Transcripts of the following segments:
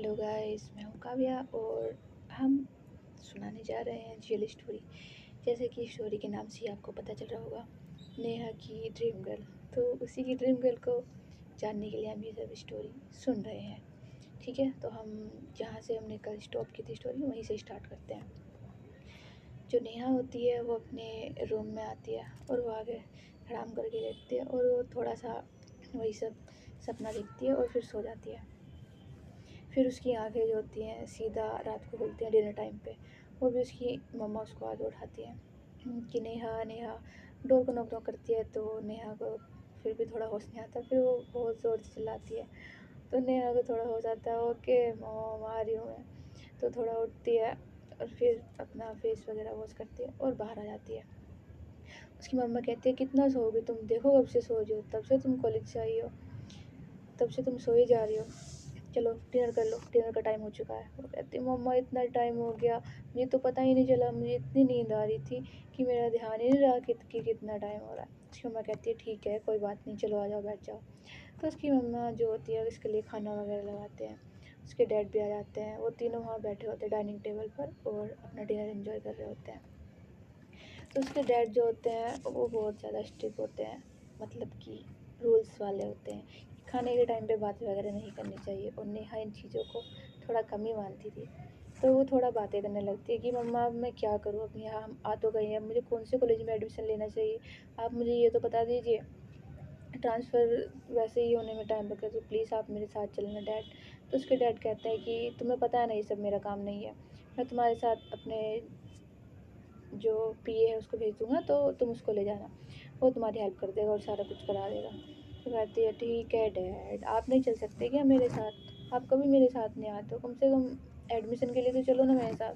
Hello guys, मैं हूँ काव्या और हम सुनाने जा रहे हैं रियल स्टोरी। जैसे कि स्टोरी के नाम से ही आपको पता चल रहा होगा, नेहा की ड्रीम गर्ल। तो उसी की ड्रीम गर्ल को जानने के लिए हम ये सब स्टोरी सुन रहे हैं। ठीक है, तो हम जहाँ से हमने कल स्टॉप की थी स्टोरी, वहीं से स्टार्ट करते हैं। जो नेहा होती है वो अपने रूम में आती है और वो आगे आराम करके लेटती है और वो थोड़ा सा वही सब सपना देखती है और फिर सो जाती है। फिर उसकी आँखें जो होती हैं सीधा रात को खुलती हैं डिनर टाइम पे। वो भी उसकी मम्मा उसको आगे उठाती हैं कि नेहा नेहा। डोर को नॉक नॉक करती है तो नेहा को फिर भी थोड़ा होश नहीं आता, फिर वो बहुत ज़ोर से चिल्लाती है। तो नेहा को थोड़ा होश आता है, ओके मॉम आ रही हूँ मैं। तो थोड़ा उठती है और फिर अपना फेस वगैरह वॉश करती है और बाहर आ जाती है। उसकी मम्मा कहती है कितना सोओगे तुम, देखो कब से सो रही हो, तब से तुम कॉलेज से आई हो, तब से तुम सो ही जा रही हो। चलो डिनर कर लो, डिनर का टाइम हो चुका है। वो कहती है मम्मा इतना टाइम हो गया, मुझे तो पता ही नहीं चला, मुझे इतनी नींद आ रही थी कि मेरा ध्यान ही नहीं रहा कि कितना टाइम हो रहा है। उसकी मम्मा कहती है ठीक है कोई बात नहीं, चलो आ जाओ बैठ जाओ। तो उसकी मम्मा जो होती है उसके लिए खाना वगैरह लगाते हैं। उसके डैड भी आ जाते हैं, वो तीनों वहाँ बैठे होते हैं डाइनिंग टेबल पर और अपना डिनर एंजॉय कर रहे होते हैं। तो उसके डैड जो होते हैं वो बहुत ज़्यादा स्ट्रिक्ट होते हैं, मतलब कि रूल्स वाले होते हैं। खाने के टाइम पे बातें वगैरह नहीं करनी चाहिए और नेहा इन चीज़ों को थोड़ा कम ही मानती थी। तो वो थोड़ा बातें करने लगती है कि मम्मा अब मैं क्या करूँ, अब यहाँ हम आ तो गए हैं, मुझे कौन से कॉलेज में एडमिशन लेना चाहिए, आप मुझे ये तो बता दीजिए। ट्रांसफ़र वैसे ही होने में टाइम लगता है, तो प्लीज़ आप मेरे साथ चलना डैड। तो उसके डैड कहते हैं कि तुम्हें पता है ना ये सब मेरा काम नहीं है, मैं तुम्हारे साथ अपने जो पीए है उसको भेज दूँगा, तो तुम उसको ले जाना, वो तुम्हारी हेल्प कर देगा और सारा कुछ करा देगा। तो कहती है ठीक है डैड, आप नहीं चल सकते क्या मेरे साथ, आप कभी मेरे साथ नहीं आते हो, कम से कम एडमिशन के लिए तो चलो ना मेरे साथ।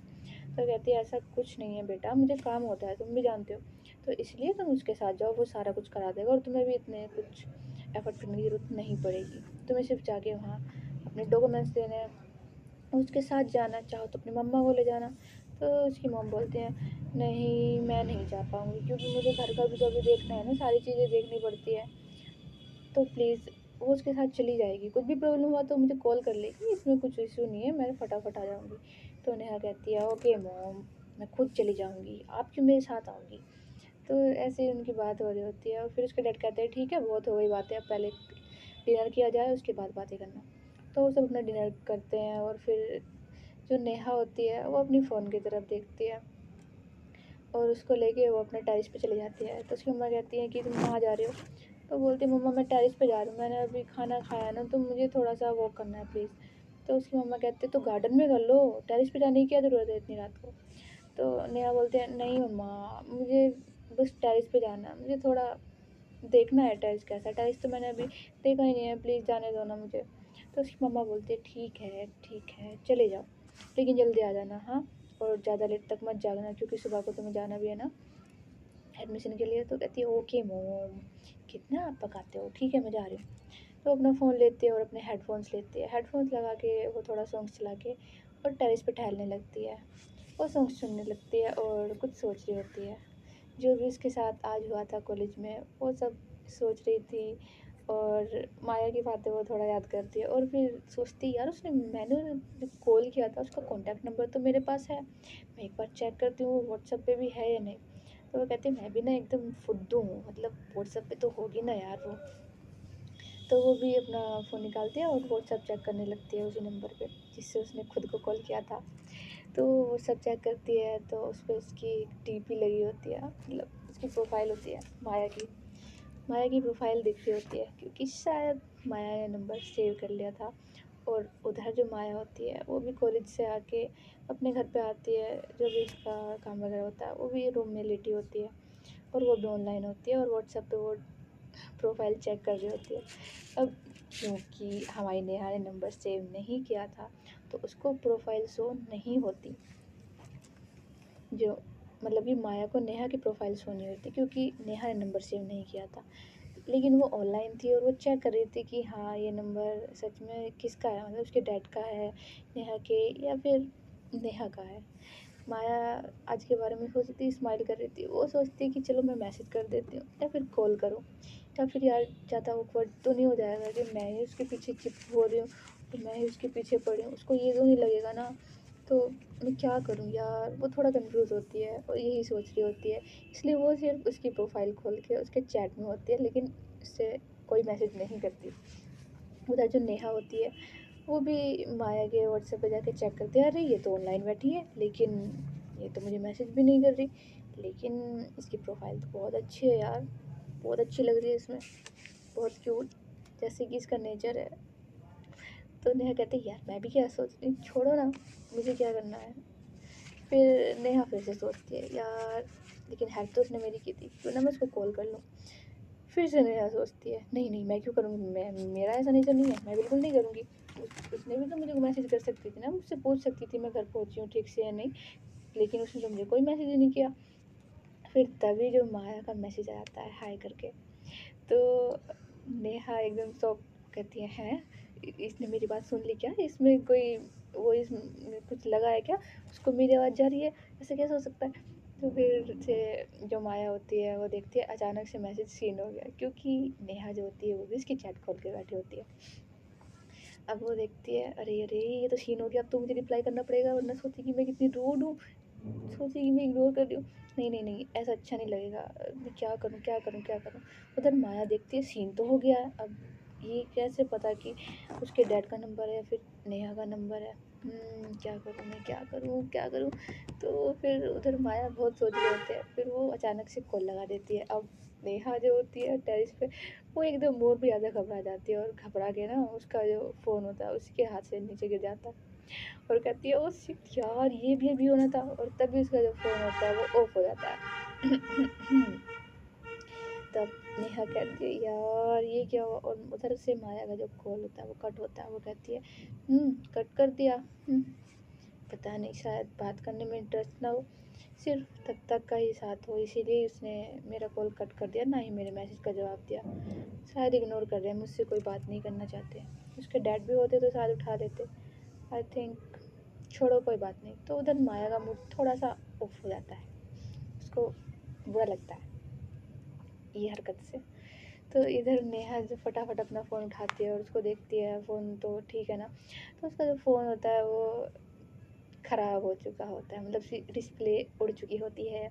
तो कहती है ऐसा कुछ नहीं है बेटा, मुझे काम होता है, तुम भी जानते हो, तो इसलिए तुम उसके साथ जाओ, वो सारा कुछ करा देगा और तुम्हें भी इतने कुछ एफर्ट करने की ज़रूरत नहीं पड़ेगी। तुम्हें सिर्फ जाके वहाँ अपने डॉक्यूमेंट्स देने हैं, उसके साथ जाना चाहो तो अपनी मम्मा को ले जाना। तो उसकी मॉम बोलते हैं नहीं मैं नहीं जा पाऊँगी, क्योंकि मुझे घर का भी तो अभी देखना है ना, सारी चीज़ें देखनी पड़ती है। तो प्लीज़ वो उसके साथ चली जाएगी, कुछ भी प्रॉब्लम हुआ तो मुझे कॉल कर लेगी, इसमें कुछ इश्यू नहीं है, मैं फटाफट आ जाऊँगी। तो नेहा कहती है ओके मॉम, मैं खुद चली जाऊँगी, आप क्यों मेरे साथ आओगी। तो ऐसे ही उनकी बात हो रही होती है और फिर उसके डैड कहते हैं ठीक है बहुत हो गई बातें, अब पहले डिनर किया जाए उसके बाद बातें करना। तो वो सब अपना डिनर करते हैं और फिर जो नेहा होती है वो अपनी फ़ोन की तरफ देखती है और उसको लेके वो अपने टेरेस पे चली जाती है। तो उसकी मम्मा कहती है कि तुम कहाँ जा रही हो। तो बोलती है मम्मा मैं टेरेस पे जा रही हूँ, मैंने अभी खाना खाया ना, तो मुझे थोड़ा सा वॉक करना है प्लीज़। तो उसकी मम्मा कहती है तो गार्डन में कर लो, टेरेस पे जाने की क्या ज़रूरत है इतनी रात को। तो नेहा बोलते हैं नहीं मम्मा, मुझे बस टेरेस पे जाना है, मुझे थोड़ा देखना है टेरेस कैसा है, टेरेस तो मैंने अभी देखा ही नहीं है, प्लीज़ जाने दो ना मुझे। तो उसकी मम्मा बोलती है ठीक है चले जाओ, लेकिन जल्दी आ जाना हाँ, और ज़्यादा लेट तक मत जागना क्योंकि सुबह को तुम्हें जाना भी है ना एडमिशन के लिए। तो कहती है ओके मोम, कितना आप पकाते हो, ठीक है मैं जा रही हूँ। तो अपना फ़ोन लेती है और अपने हेडफोन्स लेती है, हेडफोन्स लगा के वो थोड़ा सॉन्ग्स चला के और टेरेस पे टहलने लगती है। वो सॉन्ग्स सुनने लगती है और कुछ सोच रही होती है, जो भी उसके साथ आज हुआ था कॉलेज में वो सब सोच रही थी। और माया की बातें वो थोड़ा याद करती है और फिर सोचती यार उसने मैंने कॉल किया था, उसका कॉन्टैक्ट नंबर तो मेरे पास है, मैं एक बार चेक करती हूँ व्हाट्सएप पे भी है या नहीं। तो वो कहती है मैं भी ना एकदम फुद्दू हूँ, मतलब व्हाट्सएप पे तो होगी ना यार वो। तो वो भी अपना फ़ोन निकालती है और व्हाट्सएप चेक करने लगती है उसी नंबर पे जिससे उसने खुद को कॉल किया था। तो वो सब चेक करती है तो उस पे उसकी डीपी लगी होती है, मतलब उसकी प्रोफाइल होती है माया की। माया की प्रोफाइल दिख रही होती है क्योंकि शायद माया ने नंबर सेव कर लिया था। और उधर जो माया होती है वो भी कॉलेज से आके अपने घर पे आती है, जो भी उसका काम वगैरह होता है वो भी रूम में लेटी होती है और वो भी ऑनलाइन होती है और व्हाट्सएप पे वो प्रोफाइल चेक कर रही होती है। अब क्योंकि हमारी नेहा ने नंबर सेव नहीं किया था तो उसको प्रोफाइल शो नहीं होती, जो मतलब कि माया को नेहा की प्रोफाइल शो नहीं होती क्योंकि नेहा ने नंबर सेव नहीं किया था। लेकिन वो ऑनलाइन थी और वो चेक कर रही थी कि हाँ ये नंबर सच में किसका है, मतलब उसके डैड का है, नेहा के, या फिर नेहा का है। माया आज के बारे में सोच रही थी, स्माइल कर रही थी, वो सोचती कि चलो मैं मैसेज कर देती हूँ या फिर कॉल करूँ, या फिर यार ज़्यादा ऑकवर्ड तो नहीं हो जाएगा कि मैं ही उसके पीछे चिप हो रही हूँ तो मैं ही उसके पीछे पड़ी हूँ, उसको ये तो नहीं लगेगा ना, तो मैं क्या करूँ यार? वो थोड़ा कन्फ्यूज़ होती है और यही सोच रही होती है, इसलिए वो सिर्फ़ उसकी प्रोफ़ाइल खोल के उसके चैट में होती है, लेकिन उससे कोई मैसेज नहीं करती। उधर जो नेहा होती है, वो भी माया के व्हाट्सएप पे जाके चेक करती है, अरे ये तो ऑनलाइन बैठी है, लेकिन ये तो मुझे मैसेज भी नहीं कर रही। लेकिन इसकी प्रोफ़ाइल तो बहुत अच्छी है यार, बहुत अच्छी लग रही है इसमें, बहुत क्यूट, जैसे कि इसका नेचर है। तो नेहा कहती है, यार मैं भी क्या सोच रही हूँ, छोड़ो ना, मुझे क्या करना है। फिर नेहा फिर से सोचती है, यार लेकिन हेल्प तो उसने मेरी की थी, क्यों ना मैं उसको कॉल कर लूँ। फिर से नेहा सोचती है, नहीं नहीं मैं क्यों करूँगी, मैं, मेरा ऐसा नेचर नहीं है, मैं बिल्कुल नहीं करूँगी। उसने भी तो मुझे मैसेज कर सकती थी ना, मुझसे पूछ सकती थी मैं घर पहुँची हूँ ठीक से या नहीं, लेकिन उसने तो मुझे कोई मैसेज ही नहीं किया। फिर तभी जो माया का मैसेज आता है हाय करके, तो नेहा एकदम शॉक, कहती है, हैं? इसने मेरी बात सुन ली क्या? इसमें कोई वो इसमें कुछ लगा है क्या? उसको मेरी आवाज़ जा रही है, ऐसे कैसे हो सकता है? तो फिर से जो माया होती है वो देखती है, अचानक से मैसेज सीन हो गया, क्योंकि नेहा जो होती है वो भी उसकी चैट खोल के बैठी होती है। अब वो देखती है, अरे अरे ये तो सीन हो गया, अब तो मुझे रिप्लाई करना पड़ेगा, वरना सोचेगी मैं कितनी रूड हूँ, सोचेगी मैं इग्नोर कर रही हूँ। नहीं नहीं नहीं, ऐसा अच्छा नहीं लगेगा, मैं क्या करूँ क्या करूँ क्या करूँ। उधर माया देखती है सीन तो हो गया है, अब ये कैसे पता कि उसके डैड का नंबर है या फिर नेहा का नंबर है। क्या करूँ मैं, क्या करूँ क्या करूँ। तो फिर उधर माया बहुत सोच रहे होते हैं, फिर वो अचानक से कॉल लगा देती है। अब नेहा जो होती है टेरिस पे, वो एकदम और भी ज़्यादा घबरा जाती है, और घबरा के ना उसका जो फ़ोन होता है उसके हाथ से नीचे गिर जाता है, और कहती है, ओ शिट यार ये भी अभी होना था, और तभी उसका जो फ़ोन होता है वो ऑफ हो जाता है। तब नेहा कहती है, यार ये क्या हुआ, और उधर से माया का जो कॉल होता है वो कट होता है, वो कहती है, कट कर दिया। पता नहीं, शायद बात करने में इंटरेस्ट ना हो, सिर्फ तब तक का ही साथ हो, इसीलिए उसने मेरा कॉल कट कर दिया, ना ही मेरे मैसेज का जवाब दिया। शायद इग्नोर कर रहे हैं, मुझसे कोई बात नहीं करना चाहते। उसके डैड भी होते तो शायद उठा लेते, आई थिंक। छोड़ो कोई बात नहीं। तो उधर माया का मूड थोड़ा सा ऑफ हो जाता है, उसको बुरा लगता है ये हरकत से। तो इधर नेहा जो फटाफट अपना फ़ोन उठाती है और उसको देखती है, फ़ोन तो ठीक है ना। तो उसका जो फ़ोन होता है वो ख़राब हो चुका होता है, मतलब डिस्प्ले उड़ चुकी होती है,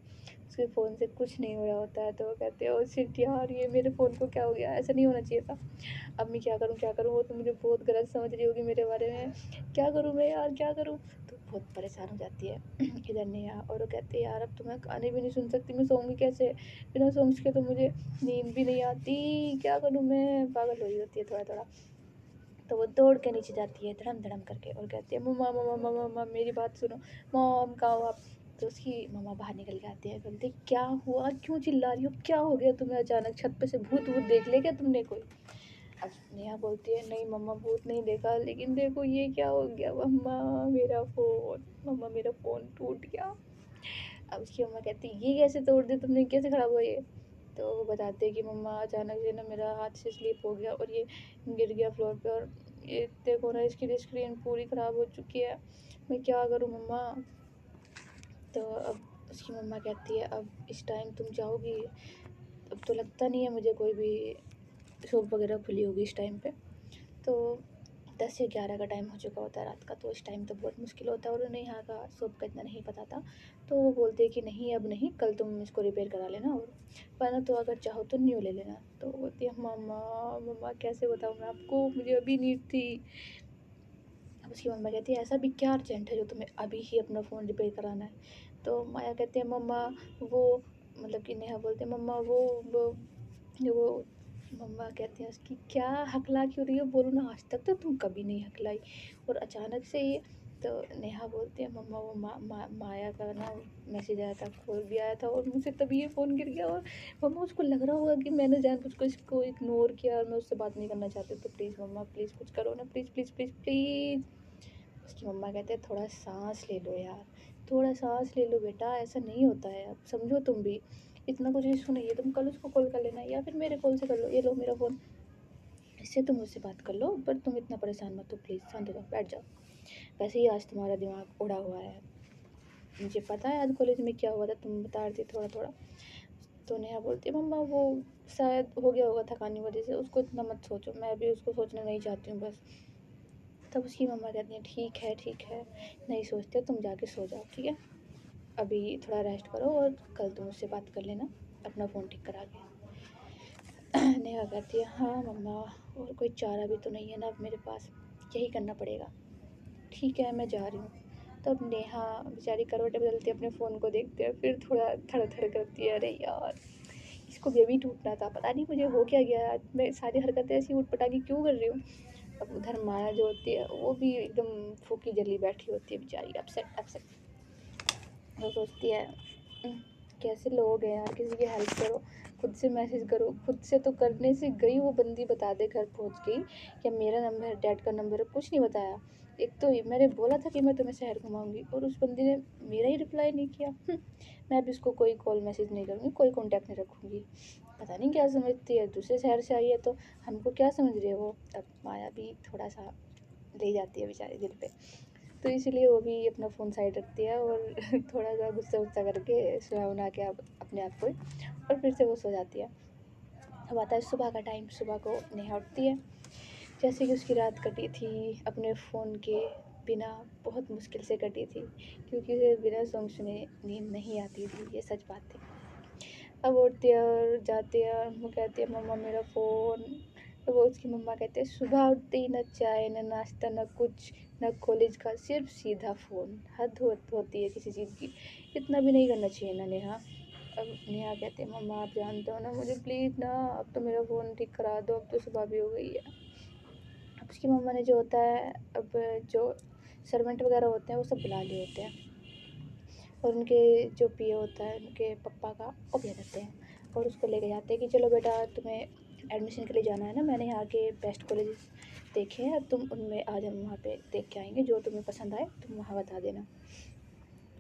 उसके फ़ोन से कुछ नहीं हो रहा होता है। तो वो कहते हैं, ओ शिट यार ये मेरे फ़ोन को क्या हो गया, ऐसा नहीं होना चाहिए था। अब मैं क्या करूँ, वो तो मुझे बहुत गलत समझ रही होगी मेरे बारे में, क्या करूँ मैं यार क्या करूँ। तो बहुत परेशान हो जाती है इधर नेहा, और वो कहती है, यार अब तो मैं गाने भी नहीं सुन सकती, मैं सोऊंगी कैसे, बिना सॉन्ग्स के तो मुझे नींद भी नहीं आती, क्या करूँ मैं, पागल हो रही होती है थोड़ा थोड़ा। तो वो दौड़ के नीचे जाती है धड़म धड़म करके, और कहती है, मम्मा मम्मा मम्मा मम्मा मेरी बात सुनो, मॉम कहाँ हो आप। तो उसकी मम्मा बाहर निकल के आती है, बोलती क्या हुआ, क्यों चिल्ला रही हो, क्या हो गया तुम्हें, अचानक छत पे से भूत वूत देख लिया क्या तुमने कोई। अब नेहा बोलती है, नहीं मम्मा भूत नहीं देखा, लेकिन देखो ये क्या हो गया मम्मा, मेरा फ़ोन, मम्मा मेरा फ़ोन टूट गया। अब उसकी मम्मा कहती है, ये कैसे तोड़ दिया तुमने, कैसे ख़राब हुआ ये। तो वो बताते हैं कि मम्मा अचानक से ना मेरा हाथ से स्लिप हो गया और ये गिर गया फ्लोर पे, और ये देखो ना इसकी स्क्रीन पूरी ख़राब हो चुकी है, मैं क्या करूँ मम्मा। तो अब उसकी मम्मा कहती है, अब इस टाइम तुम जाओगी, अब तो लगता नहीं है मुझे कोई भी शॉप वगैरह खुली होगी इस टाइम पे। तो 10 या 11 का टाइम हो चुका होता है रात का, तो इस टाइम तो बहुत मुश्किल होता है, और उन्हें यहाँ का शॉप का इतना नहीं पता था। तो वो बोलते हैं कि नहीं अब नहीं, कल तुम इसको रिपेयर करा लेना, और वरना तो अगर चाहो तो न्यू ले लेना। तो वो बोलती है, मम्मा मम्मा कैसे बताऊँ मैं आपको, मुझे अभी नीड थी। अब उसकी मम्मा कहती है, ऐसा भी क्या अर्जेंट है जो तुम्हें अभी ही अपना फ़ोन रिपेयर कराना है। तो माया कहती है, मम्मा वो, मतलब कि नेहा बोलते हैं, मम्मा वो मम्मा कहती हैं उसकी, क्या हकला क्यों रही हो, बोलो ना, आज तक तो तुम कभी नहीं हकलाई, और अचानक से ये। तो नेहा बोलती है, मम्मा वो माया का ना मैसेज आया था, कॉल भी आया था, और मुझसे तभी ये फ़ोन गिर गया, और मम्मा उसको लग रहा होगा कि मैंने जानबूझ के इसको इग्नोर किया और मैं उससे बात नहीं करना चाहती, तो प्लीज़ मम्मा प्लीज़ कुछ करो ना, प्लीज़ प्लीज़ प्लीज़ प्लीज़। उसकी मम्मा कहते हैं, थोड़ा सांस ले लो यार, थोड़ा सांस ले लो बेटा, ऐसा नहीं होता है, अब समझो तुम भी, इतना कुछ इशू नहीं है, तुम कल उसको कॉल कर लेना या फिर मेरे कॉल से कर लो, ये लो मेरा फ़ोन, इससे तुम मुझसे बात कर लो, पर तुम इतना परेशान मत हो, प्लीज़ शांत हो जाओ, बैठ जाओ। वैसे ही आज तुम्हारा दिमाग उड़ा हुआ है, मुझे पता है आज कॉलेज में क्या हुआ था, तुम बता रही थी थोड़ा थोड़ा। तो नेहा बोलती है, मम्मा वो शायद हो गया होगा थकान की वजह से, उसको इतना मत सोचो, मैं भी उसको सोचना नहीं चाहती हूँ बस। तब उसकी मम्मा कहती हैं ठीक है, नहीं सोचते, तुम जाके सो जाओ, ठीक है, अभी थोड़ा रेस्ट करो और कल तुम उससे बात कर लेना अपना फ़ोन ठीक करा के। नेहा कहती है हाँ मम्मा, और कोई चारा भी तो नहीं है ना अब मेरे पास, यही करना पड़ेगा, ठीक है मैं जा रही हूँ। तब नेहा बेचारी करवटें बदलती है, अपने फ़ोन को देखते हैं, फिर थोड़ा थड़ थड़ करती है, अरे यार इसको ये भी टूटना था, पता नहीं मुझे हो क्या गया आज, मैं सारी हरकतें ऐसी ऊट-पटांगी क्यों कर रही हूँ। अब उधर माया जो होती है वो भी एकदम फूकी जली बैठी होती है बेचारी, अपसेट अपसेट। वो सोचती है "उम, कैसे लोग हैं यार, किसी की हेल्प करो, खुद से मैसेज करो, खुद से तो करने से गई वो बंदी बता दे घर पहुंच गई क्या मेरा नंबर है, डैड का नंबर है, कुछ नहीं बताया। एक तो मैंने बोला था कि मैं तुम्हें शहर घुमाऊंगी और उस बंदी ने मेरा ही रिप्लाई नहीं किया। मैं अब इसको कोई कॉल मैसेज नहीं करूँगी, कोई कांटेक्ट नहीं रखूँगी। पता नहीं क्या समझती है, दूसरे शहर से आई है तो हमको क्या समझ रही है वो। अब माया भी थोड़ा सा ले जाती है बेचारी दिल पे, तो इसीलिए वो भी अपना फ़ोन साइड रखती है और थोड़ा सा गुस्सा वुस्सा करके सुना के अब अपने आप को ही, और फिर से वो सो जाती है। अब आता है सुबह का टाइम, सुबह को नेहा उठती है, जैसे कि उसकी रात कटी थी अपने फ़ोन के बिना, बहुत मुश्किल से कटी थी, क्योंकि उसे बिना सॉन्ग सुने नींद नहीं आती थी, ये सच बात थी। अब उठती है और जाती है, वो कहती है मम्मा मेरा फ़ोन। तो वो उसकी मम्मा कहते हैं सुबह उठते ही न चाय न नाश्ता न कुछ, न कॉलेज का, सिर्फ सीधा फ़ोन, हद होती है किसी चीज़ की, इतना भी नहीं करना चाहिए ना नेहा। अब नेहा कहते हैं मम्मा आप जानते हो ना मुझे, प्लीज़ ना अब तो मेरा फ़ोन ठीक करा दो, अब तो सुबह भी हो गई है। अब उसकी मम्मा ने जो होता है, अब जो सर्वेंट वगैरह होते हैं वो सब बुला लिए होते हैं, और उनके जो पीए होता है उनके पप्पा का, वो भेज देते हैं और उसको लेके जाते हैं कि चलो बेटा तुम्हें एडमिशन के लिए जाना है ना, मैंने यहाँ के बेस्ट कॉलेजेस देखे हैं, अब तुम उनमें आज हम वहाँ पे देख के आएंगे, जो तुम्हें पसंद आए तुम वहाँ बता देना।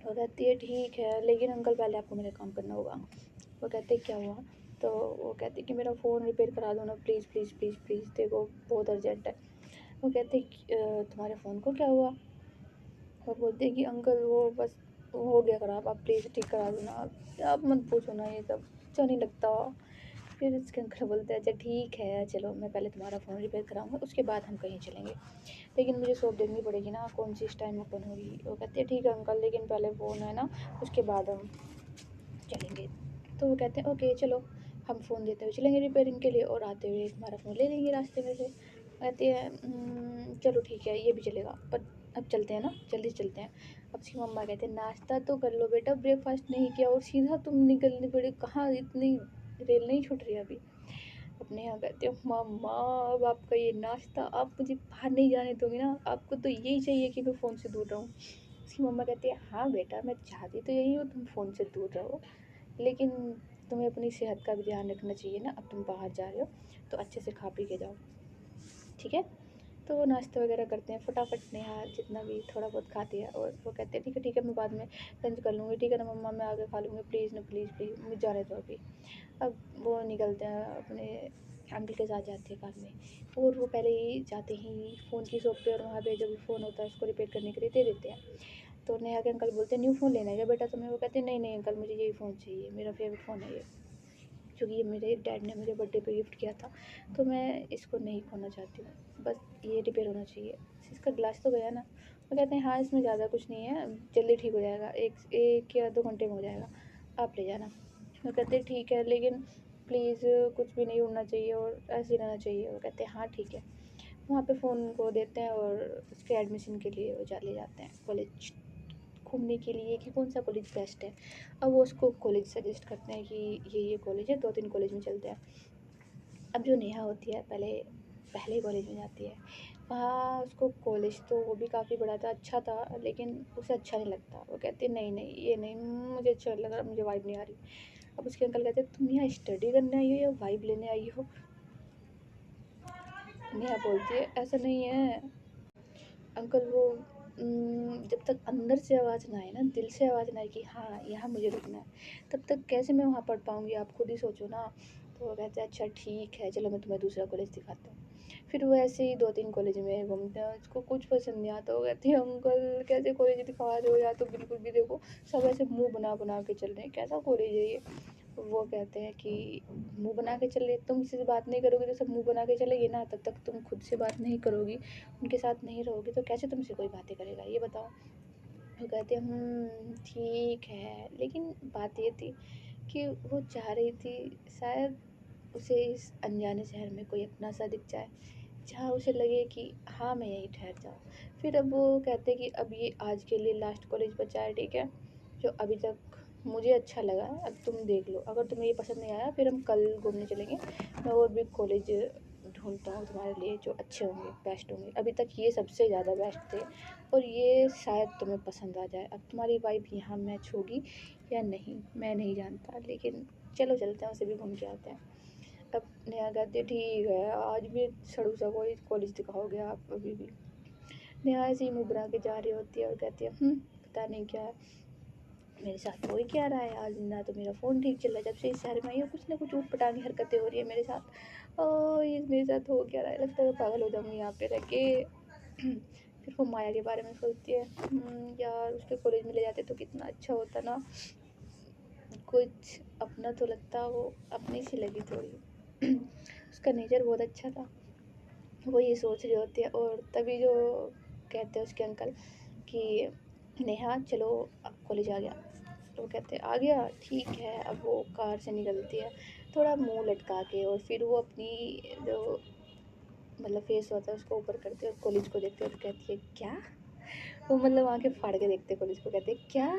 वो कहती है ठीक है लेकिन अंकल पहले आपको मेरा काम करना होगा। वो कहते क्या हुआ, तो वो कहती कि मेरा फ़ोन रिपेयर करा दो ना प्लीज़ प्लीज़ प्लीज़ प्लीज़, देखो बहुत अर्जेंट है। वो कहते तुम्हारे फ़ोन को क्या हुआ। और बोलते हैं कि अंकल वो बस वो हो गया ख़राब, आप प्लीज़ ठीक करा दो ना, आप मत पूछो ना ये सब, अच्छा नहीं लगता। फिर उसके अंकल बोलते हैं अच्छा ठीक है चलो मैं पहले तुम्हारा फ़ोन रिपेयर कराऊंगा, उसके बाद हम कहीं चलेंगे, लेकिन मुझे शॉप देखनी पड़ेगी ना कौन सी इस टाइम ओपन होगी। वो कहते हैं ठीक है अंकल लेकिन पहले फ़ोन है ना, उसके बाद हम चलेंगे। तो वो कहते हैं ओके चलो, हम फ़ोन देते हुए चलेंगे रिपेयरिंग के लिए और आते हुए तुम्हारा फ़ोन ले लेंगे रास्ते में से। कहती है चलो ठीक है ये भी चलेगा, पर अब चलते हैं ना, जल्दी चलते हैं। अब उसकी मम्मा कहते हैं नाश्ता तो कर लो बेटा, ब्रेकफास्ट नहीं किया और सीधा तुम निकलने पड़े, कहाँ इतनी रेल नहीं छूट रही अभी। अपने यहाँ कहते हो मम्मा अब आपका ये नाश्ता, आप मुझे बाहर नहीं जाने दोगे ना, आपको तो यही चाहिए कि मैं फ़ोन से दूर रहूँ। उसकी मम्मा कहती है हाँ बेटा मैं चाहती तो यही हूँ तुम फ़ोन से दूर रहो, लेकिन तुम्हें अपनी सेहत का भी ध्यान रखना चाहिए ना, अब तुम बाहर जा रहे हो तो अच्छे से खा पी के जाओ, ठीक है। तो वो नाश्ता वगैरह करते हैं फटाफट, नेहा जितना भी थोड़ा बहुत खाती है और वो कहते हैं ठीक है मैं बाद में लंच कर लूँगी, ठीक है ना मम्मा मैं आगे खा लूँगी, प्लीज़ ना प्लीज़ प्लीज़ मुझे जाने दो अभी। अब वो निकलते हैं अपने अंकल के साथ, जाते हैं कार में, और वो पहले ही जाते ही फ़ोन की शॉप पे, और वहाँ पे जो भी फ़ोन होता है उसको रिपेयर करने के लिए दे देते हैं। तो नेहा के अंकल बोलते हैं न्यू फ़ोन लेना है क्या बेटा तुम्हें। वो कहते हैं नहीं नहीं अंकल मुझे यही फ़ोन चाहिए, मेरा फेवरेट फ़ोन है ये, क्योंकि ये मेरे डैड ने मुझे बर्थडे पे गिफ्ट किया था, तो मैं इसको नहीं खोना चाहती हूँ, बस ये रिपेयर होना चाहिए। इसका ग्लास तो गया ना। वो कहते हैं हाँ इसमें ज़्यादा कुछ नहीं है, जल्दी ठीक हो जाएगा, एक या 2 घंटे में हो जाएगा, आप ले जाना। वो कहते हैं ठीक है लेकिन प्लीज़ कुछ भी नहीं उड़ना चाहिए और ऐसे ही रहना चाहिए। वो कहते हैं हाँ ठीक है। वहाँ पे फ़ोन को देते हैं और उसके एडमिशन के लिए वो ले जाते हैं कॉलेज घूमने के लिए कि कौन सा कॉलेज बेस्ट है। अब वो उसको कॉलेज सजेस्ट करते हैं कि ये कॉलेज है, 2-3 कॉलेज में चलते हैं। अब जो नेहा होती है पहले कॉलेज में जाती है, वहाँ उसको कॉलेज तो वो भी काफ़ी बड़ा था, अच्छा था, लेकिन उसे अच्छा नहीं लगता। वो कहती है नहीं नहीं ये नहीं मुझे अच्छा नहीं लग रहा, मुझे वाइब नहीं आ रही। अब उसके अंकल कहते हैं तुम यहाँ स्टडी करने आई हो या वाइब लेने आई हो। नेहा बोलती है ऐसा नहीं है अंकल, वो जब तक अंदर से आवाज़ ना आए ना, दिल से आवाज़ ना आए कि हाँ यहाँ मुझे रुकना है, तब तक कैसे मैं वहाँ पढ़ पाऊँगी, आप खुद ही सोचो ना। तो वो कहते हैं अच्छा ठीक है चलो मैं तुम्हें दूसरा कॉलेज दिखाता हूँ। फिर वो ऐसे ही 2-3 कॉलेज में घूमते हैं, उसको कुछ पसंद नहीं आता। वो कहते हैं अंकल कैसे कॉलेज दिखा रहे हो, या तो बिल्कुल भी देखो सब ऐसे मुंह बना बना के चल रहे हैं, कैसा कॉलेज है ये। वो कहते हैं कि मुँह बना के चले, तुम किसी से बात नहीं करोगी तो सब मुँह बना के चलेगी ना, तब तक तुम खुद से बात नहीं करोगी, उनके साथ नहीं रहोगी तो कैसे तुमसे कोई बातें करेगा, ये बताओ। वो कहते हैं ठीक है, लेकिन बात ये थी कि वो चाह रही थी शायद उसे इस अनजाने शहर में कोई अपना सा दिख जाए, जहाँ उसे लगे कि हाँ मैं यहीं ठहर जाऊँ। फिर अब वो कहते हैं कि अब ये आज के लिए लास्ट कॉलेज बचा है, ठीक है, जो अभी तक मुझे अच्छा लगा है, अब तुम देख लो, अगर तुम्हें ये पसंद नहीं आया फिर हम कल घूमने चलेंगे, मैं और भी कॉलेज ढूंढता हूँ तुम्हारे लिए जो अच्छे होंगे, बेस्ट होंगे, अभी तक ये सबसे ज़्यादा बेस्ट थे और ये शायद तुम्हें पसंद आ जाए, अब तुम्हारी वाइफ यहाँ मैच होगी या नहीं मैं नहीं जानता, लेकिन चलो चलते हैं, उसे भी घूम के आते हैं। अब नेहा कहती है ठीक है, आज भी सड़ू सा कॉलेज कॉलेज दिखाओगे आप अभी भी। नेहा ऐसे ही मुँह बना के जा रही होती है और कहती है पता नहीं क्या है, मेरे साथ हो ही क्या रहा है आज, ना तो मेरा फ़ोन ठीक चल रहा है, जब से इस शहर में आई हूँ कुछ ना कुछ ऊटपटांगी हरकतें हो रही है मेरे साथ, और ये मेरे साथ हो क्या रहा है, लगता है मैं पागल हो जाऊँगी यहाँ पे रह के। फिर वो माया के बारे में सोचती है, यार उसके कॉलेज में ले जाते तो कितना अच्छा होता ना, कुछ अपना तो लगता, वो अपनी सी लगी थोड़ी। उसका नेचर बहुत अच्छा था, वो ये सोच रही होती है और तभी जो कहते हैं उसके अंकल कि नेहा चलो अब कॉलेज आ गया, तो वो कहते हैं आ गया ठीक है, अब वो कार से निकलती है थोड़ा मुंह लटका के और फिर वो अपनी जो मतलब फेस होता है उसको ऊपर करते हैं और कॉलेज को देखते हैं और कहती है क्या, वो मतलब आंखें फाड़ के देखते हैं कॉलेज को, कहते हैं क्या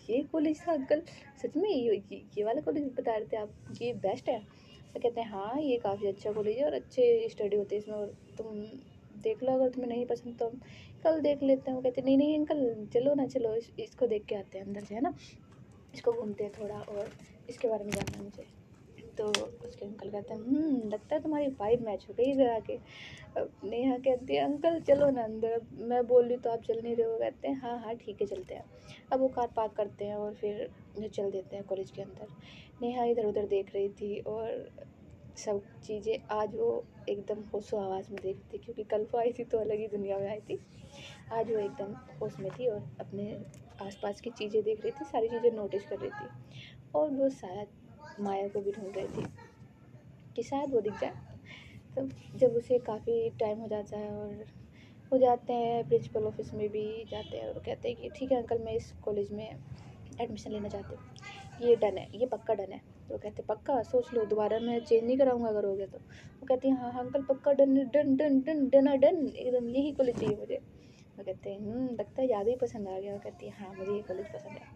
ये कॉलेज था अंकल, सच में ये वाला कॉलेज बता रहे थे आप, ये बेस्ट है। तो कहते हैं हाँ ये काफ़ी अच्छा कॉलेज है और अच्छे स्टडी होते हैं इसमें, और तुम देख लो अगर तुम्हें नहीं पसंद तो हम कल देख लेते हैं। वो कहते नहीं नहीं अंकल चलो ना, चलो इसको देख के आते हैं अंदर से, है ना, इसको घूमते हैं थोड़ा और इसके बारे में जानना है मुझे। तो उसके अंकल कहते हैं लगता है तुम्हारी वाइब मैच हो गई इधर आके। अब नेहा कहती है अंकल चलो ना अंदर, अब मैं बोल रही तो आप चल नहीं रहे हो, कहते हैं हाँ हाँ ठीक है चलते हैं। अब वो कार पार्क करते हैं और फिर चल देते हैं कॉलेज के अंदर। नेहा इधर उधर देख रही थी और सब चीज़ें आज वो एकदम होशो हवास में देख रही थी, क्योंकि कल वो आई थी तो अलग ही दुनिया में आई थी, आज वो एकदम होश में थी और अपने आसपास की चीज़ें देख रही थी, सारी चीज़ें नोटिस कर रही थी और वो शायद माया को भी ढूंढ रही थी कि शायद वो दिख जाए। तो जब उसे काफ़ी टाइम हो जाता है और वो जाते हैं प्रिंसिपल ऑफिस में भी जाते हैं और कहते हैं कि ठीक है अंकल मैं इस कॉलेज में एडमिशन लेना चाहती हूँ, ये डन है, ये पक्का डन है। तो वो कहते हैं पक्का, सोच लो दोबारा मैं चेंज नहीं कराऊंगा अगर हो गया तो। वो कहती हैं हाँ हाँ अंकल पक्का, done done done done done done एकदम यही कॉलेज चाहिए मुझे। वो कहते हैं लगता है ज़्यादा ही पसंद आ गया। वो कहती है हाँ मुझे ये कॉलेज पसंद है।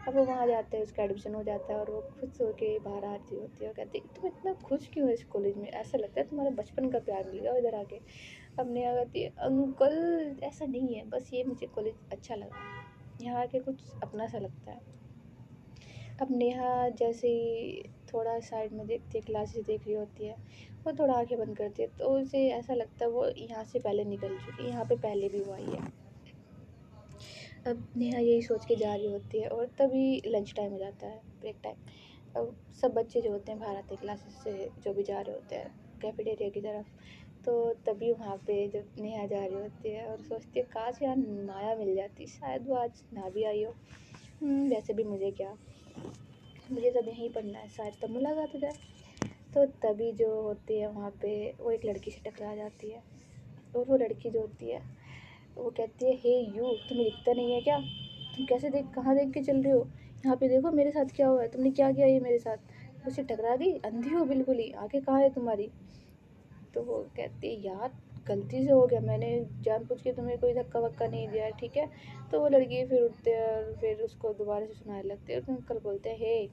अब वो वहाँ जाते हैं, उसका एडमिशन हो जाता है और वो खुश होके बाहर आती होती है और कहती है तुम इतना खुश क्यों हो इस कॉलेज में, ऐसा लगता है तुम्हारा बचपन का प्यार मिल गया इधर आके। अब नेहा कहती है अंकल ऐसा नहीं है, बस ये मुझे कॉलेज अच्छा लगा, यहाँ आके कुछ अपना सा लगता है। अब नेहा जैसे ही थोड़ा साइड में देखती है, क्लासेस देख रही होती है, वो थोड़ा आंखें बंद करती है तो उसे ऐसा लगता है वो यहाँ से पहले निकल चुकी है, यहाँ पे पहले भी वो आई है। अब नेहा यही सोच के जा रही होती है और तभी लंच टाइम हो जाता है, ब्रेक टाइम। अब सब बच्चे जो होते हैं बाहर आते हैं क्लासेस से, जो भी जा रहे होते हैं कैफेटेरिया की तरफ, तो तभी वहाँ पे जब नेहा जा रही होती है और सोचती है काश यार माया मिल जाती, शायद वो आज ना भी आई हो। वैसे भी मुझे क्या, मुझे तब यहीं पढ़ना है, शायद तब मुलाकात हो जाए। तो तभी जो होती है वहाँ पे वो एक लड़की से टकरा जाती है और वो लड़की जो होती है वो कहती है हे यू तुम्हें दिखता नहीं है क्या, तुम कैसे देख कहाँ देख के चल रहे हो, यहाँ पे देखो मेरे साथ क्या हुआ है, तुमने क्या किया ये मेरे साथ। उसे टकरा गई, अंधी हो बिल्कुल ही, आंखें कहाँ है तुम्हारी। तो वो कहती है यार गलती से हो गया, मैंने जानबूझ के तुम्हें कोई धक्का वक्का नहीं दिया है, ठीक है। तो वो लड़की फिर उठते हैं और फिर उसको दोबारा से सुनाने लगते हैं और अंकल बोलते हैं हे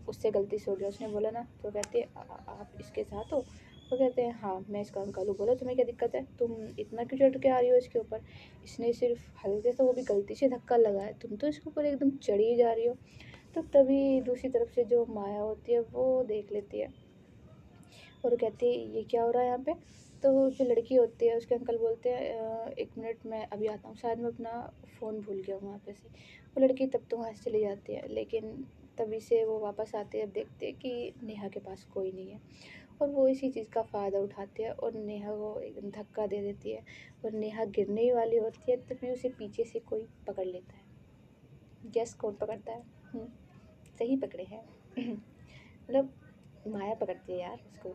उससे गलती से हो गया, उसने बोला ना। तो कहते हैं आप इसके साथ हो। वो कहते हैं हाँ मैं इसका अंकल हूँ, बोलो तुम्हें क्या दिक्कत है, तुम इतना क्यों चढ़ के आ रही हो इसके ऊपर, इसने सिर्फ हल्के से वो भी गलती से धक्का लगा है, तुम तो इसके ऊपर एकदम चढ़ी जा रही हो। तो तभी दूसरी तरफ से जो माया होती है वो देख लेती है और कहती है ये क्या हो रहा है यहाँ पे। तो जो लड़की होती है उसके अंकल बोलते हैं एक मिनट मैं अभी आता हूँ, शायद मैं अपना फ़ोन भूल गया हूँ वहाँ पे से। वो लड़की तब तो वहाँ से चली जाती है, लेकिन तभी से वो वापस आते हैं, देखते हैं कि नेहा के पास कोई नहीं है और वो इसी चीज़ का फ़ायदा उठाते हैं और नेहा को एकदम धक्का दे देती है और नेहा गिरने ही वाली होती है, तभी उसे पीछे से कोई पकड़ लेता है। गेस कौन पकड़ता है? सही पकड़े हैं, मतलब माया पकड़ती है यार उसको,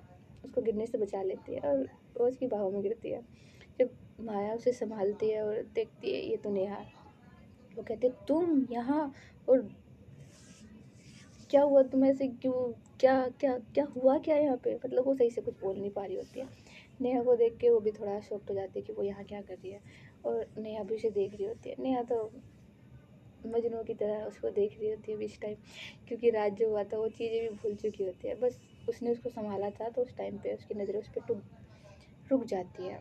उसको गिरने से बचा लेती है और वो उसकी बाहों में गिरती है। जब माया उसे संभालती है और देखती है ये तो नेहा, वो कहते हैं तुम यहाँ, और क्या हुआ तुम ऐसे क्यों, क्या क्या क्या हुआ क्या यहाँ पे, मतलब वो सही से कुछ बोल नहीं पा रही होती है। नेहा को देख के वो भी थोड़ा शॉक्ड हो जाती है कि वो यहाँ क्या कर रही है, और नेहा भी उसे देख रही होती है। नेहा तो मजनू की तरह उसको देख रही होती है बीच टाइम, क्योंकि रात जो हुआ था वो चीज़ें भी भूल चुकी होती है, बस उसने उसको संभाला था तो उस टाइम पे उसकी नज़रें उस पर रुक जाती है।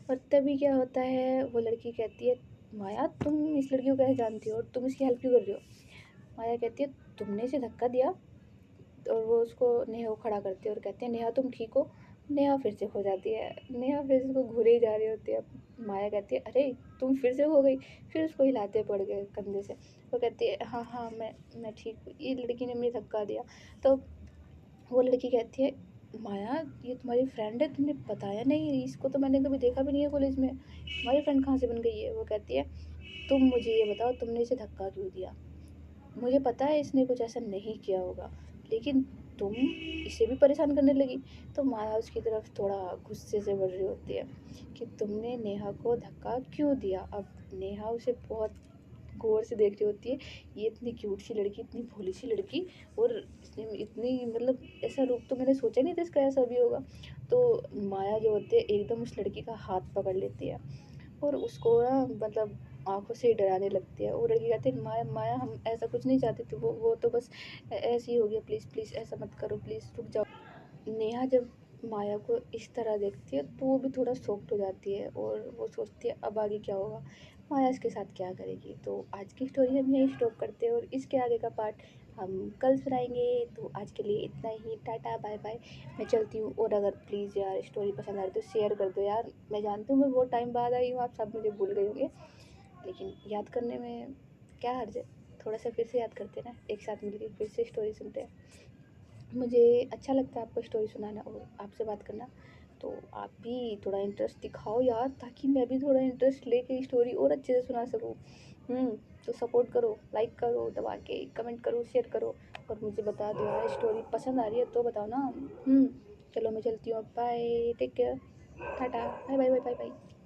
और तभी क्या होता है, वो लड़की कहती है माया तुम इस लड़की को कैसे जानती हो और तुम इसकी हेल्प क्यों कर रही हो। माया कहती है तुमने इसे धक्का दिया, और वो उसको नेहा को खड़ा करती है और कहते हैं नेहा तुम ठीक हो। नेहा फिर से खो जाती है, नेहा फिर से उसको घूरे ही जा रही होती है। माया कहती है अरे तुम फिर से हो गई, फिर उसको हिलाते पड़ गए कंधे से। वो कहती है हाँ हाँ मैं ठीक हूँ, ये लड़की ने मुझे धक्का दिया। तो वो लड़की कहती है माया ये तुम्हारी फ्रेंड है, तुमने बताया नहीं, इसको तो मैंने कभी देखा भी नहीं है कॉलेज में, तुम्हारी फ्रेंड कहाँ से बन गई है। वो कहती है तुम मुझे ये बताओ तुमने इसे धक्का क्यों दिया, मुझे पता है इसने कुछ ऐसा नहीं किया होगा, लेकिन तुम इसे भी परेशान करने लगी। तो माया उसकी तरफ थोड़ा गुस्से से बढ़ रही होती है कि तुमने नेहा को धक्का क्यों दिया। अब नेहा उसे बहुत गौर से देख रही होती है, ये इतनी क्यूट सी लड़की, इतनी भोली सी लड़की, और इसने इतनी मतलब ऐसा रूप तो मैंने सोचा नहीं था इसका ऐसा भी होगा। तो माया जो होती है एकदम उस लड़की का हाथ पकड़ लेती है और उसको ना मतलब आँखों से ही डराने लगती है। वो लड़की कहती है माया माया हम ऐसा कुछ नहीं चाहते थे, वो तो बस ऐसे ही हो गया, प्लीज़ प्लीज़ ऐसा मत करो, प्लीज़ रुक जाओ। नेहा जब माया को इस तरह देखती है तो वो भी थोड़ा शॉक्ड हो जाती है और वो सोचती है अब आगे क्या होगा, माया इसके साथ क्या करेगी। तो आज की स्टोरी हम यहीं स्टॉप करते हैं और इसके आगे का पार्ट हम कल सुनाएंगे। तो आज के लिए इतना ही, टाटा बाय बाय, मैं चलती हूँ। और अगर प्लीज़ यार स्टोरी पसंद आ रही तो शेयर कर दो यार, मैं जानती हूँ मैं बहुत टाइम बाद आई हूँ, आप सब मुझे भूल गए होंगे, लेकिन याद करने में क्या हर्ज है, थोड़ा सा फिर से याद करते हैं ना, एक साथ मिलकर फिर से स्टोरी सुनते हैं। मुझे अच्छा लगता है आपको स्टोरी सुनाना और आपसे बात करना, तो आप भी थोड़ा इंटरेस्ट दिखाओ यार, ताकि मैं भी थोड़ा इंटरेस्ट लेके स्टोरी और अच्छे से सुना सकूँ। तो सपोर्ट करो, लाइक करो दबा के, कमेंट करो, शेयर करो, और मुझे बता दो यार स्टोरी पसंद आ रही है तो बताओ ना। चलो मैं चलती हूँ, bye, take care, tata, bye bye bye bye bye.